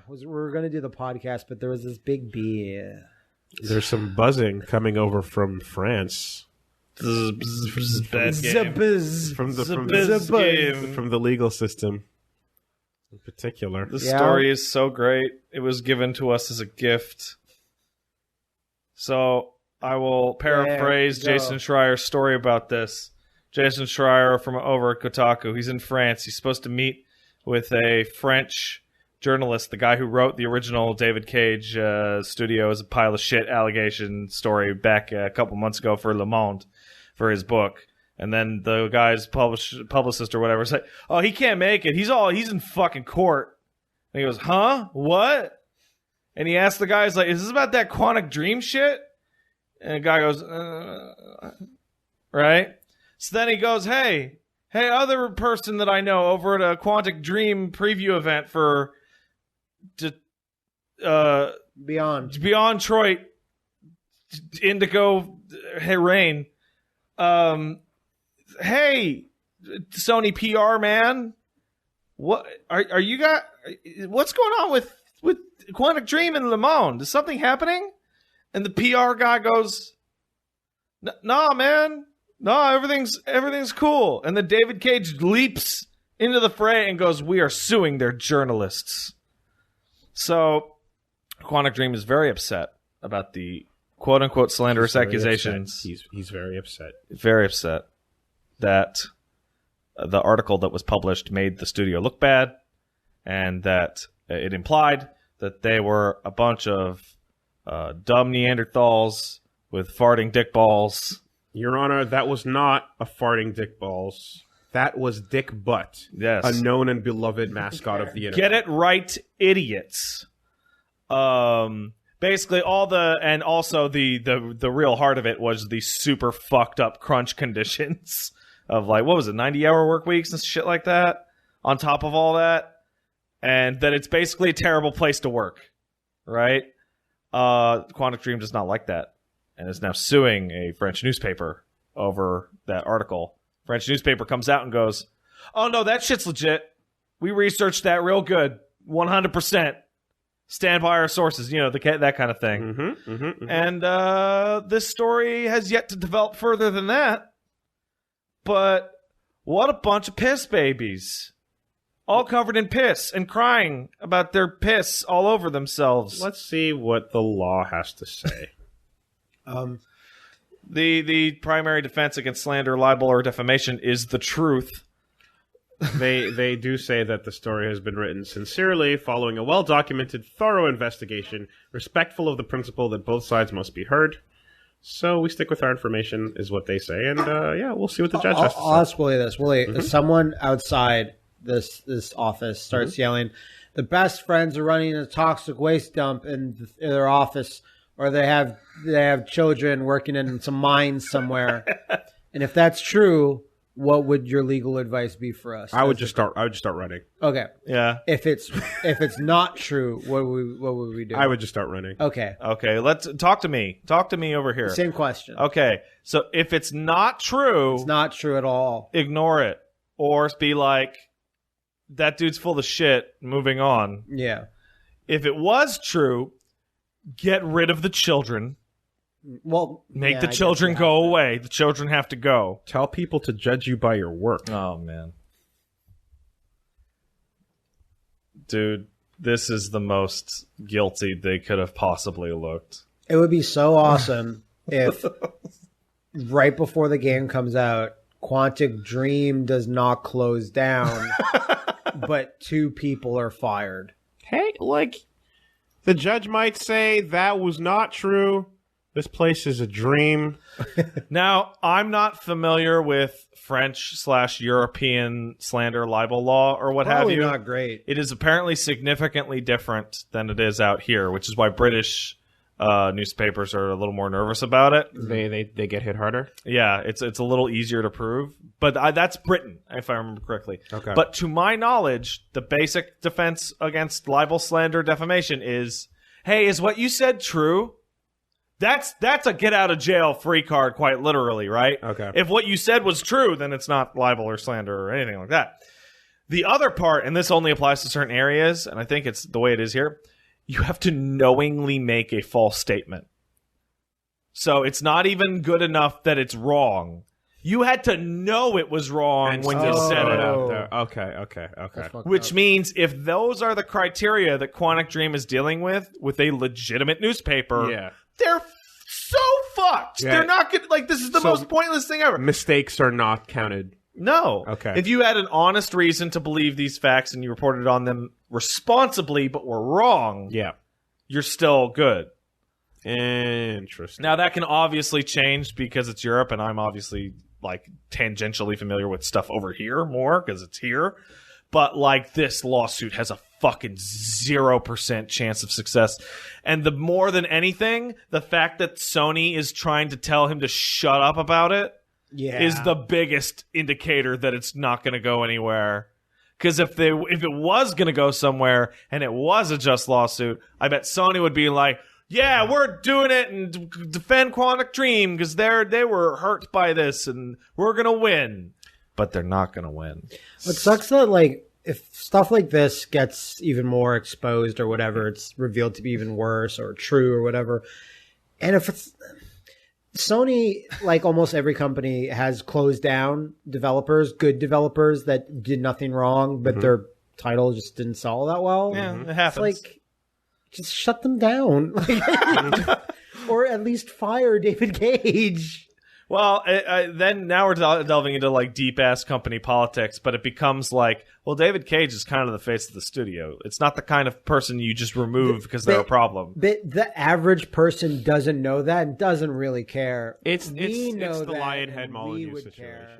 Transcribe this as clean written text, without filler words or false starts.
We were going to do the podcast, but there was this big bee. There's some buzzing coming over from France. Bad game. From the legal system in particular. The story is so great. It was given to us as a gift. So I will paraphrase Jason Schreier's story about this. Jason Schreier from over at Kotaku. He's in France. He's supposed to meet with a French journalist, the guy who wrote the original David Cage Studio is a pile of shit allegation story back a couple months ago for Le Monde for his book. And then the guy's publicist or whatever said, "Oh, he can't make it. He's in fucking court." And he goes, "Huh? What?" And he asked the guy, he's like, "Is this about that Quantic Dream shit?" And the guy goes, right? So then he goes, hey, other person that I know over at a Quantic Dream preview event for Beyond Detroit, Indigo, Rain. Hey, Sony PR man, what are you got? What's going on with Quantic Dream and Le Monde? Is something happening? And the PR guy goes, "Nah, man, no, everything's cool." And then David Cage leaps into the fray and goes, "We are suing their journalists." So Quantic Dream is very upset about the quote-unquote slanderous accusations. He's very upset. Very upset that the article that was published made the studio look bad, and that it implied that they were a bunch of dumb Neanderthals with farting dick balls. Your Honor, that was not a farting dick balls. That was Dick Butt. Yes. A known and beloved mascot of the internet. Get it right, idiots. Basically and also the real heart of it was the super fucked up crunch conditions of, like, what was it, 90-hour work weeks and shit like that on top of all that. And that it's basically a terrible place to work, right? Quantic Dream does not like that and is now suing a French newspaper over that article. French newspaper comes out and goes, "Oh, no, that shit's legit. We researched that real good. 100%. Stand by our sources." That kind of thing. And this story has yet to develop further than that. But what a bunch of piss babies. All covered in piss and crying about their piss all over themselves. Let's see what the law has to say. The primary defense against slander, libel, or defamation is the truth. They do say that the story has been written sincerely, following a well-documented, thorough investigation, respectful of the principle that both sides must be heard. So we stick with our information, is what they say, and we'll see what the judge has to say. I'll ask Willie this. Willie, if someone outside this office starts yelling, "The best friends are running a toxic waste dump in their office," or they have children working in some mines somewhere, and if that's true, what would your legal advice be for us? I would just start running. Okay. Yeah. If it's not true, what would we do? I would just start running. Okay. Okay. Let's talk to me. Talk to me over here. Same question. Okay. So if it's not true, it's not true at all. Ignore it, or be like, "That dude's full of shit." Moving on. Yeah. If it was true, get rid of the children. Well, make the children go away. The children have to go. Tell people to judge you by your work. Oh, man. Dude, this is the most guilty they could have possibly looked. It would be so awesome if right before the game comes out, Quantic Dream does not close down, but 2 people are fired. Hey, the judge might say that was not true. This place is a dream. Now, I'm not familiar with French/European slander libel law or what have you. Probably not great. It is apparently significantly different than it is out here, which is why British newspapers are a little more nervous about it. They get hit harder? Yeah, it's a little easier to prove. But that's Britain, if I remember correctly. Okay. But to my knowledge, the basic defense against libel, slander, defamation is, hey, is what you said true? That's a get out of jail free card, quite literally, right? Okay. If what you said was true, then it's not libel or slander or anything like that. The other part, and this only applies to certain areas, and I think it's the way it is here, you have to knowingly make a false statement. So it's not even good enough that it's wrong. You had to know it was wrong when you said it out there. Okay. Which means if those are the criteria that Quantic Dream is dealing with a legitimate newspaper, they're so fucked. They're not good. Like, this is the most pointless thing ever. Mistakes are not counted. No. Okay. If you had an honest reason to believe these facts and you reported on them responsibly but were wrong, you're still good. Interesting. Now, that can obviously change because it's Europe, and I'm obviously like tangentially familiar with stuff over here more because it's here. But like, this lawsuit has a fucking 0% chance of success. And the more than anything, the fact that Sony is trying to tell him to shut up about it is the biggest indicator that it's not going to go anywhere. Because if it was going to go somewhere and it was a just lawsuit, I bet Sony would be like, yeah, we're doing it and defend Quantic Dream because they were hurt by this and we're going to win. But they're not going to win. It sucks that, like, if stuff like this gets even more exposed or whatever, it's revealed to be even worse or true or whatever. And if it's Sony, like almost every company, has closed down developers, good developers that did nothing wrong, but their title just didn't sell that well. Yeah, it happens. It's like, just shut them down. Or at least fire David Cage. Well, then now we're delving into like deep ass company politics, but it becomes like, well, David Cage is kind of the face of the studio. It's not the kind of person you just remove because they're a problem. But the average person doesn't know that and doesn't really care. It's know the that, Lionhead and Molyneux we would situation. care.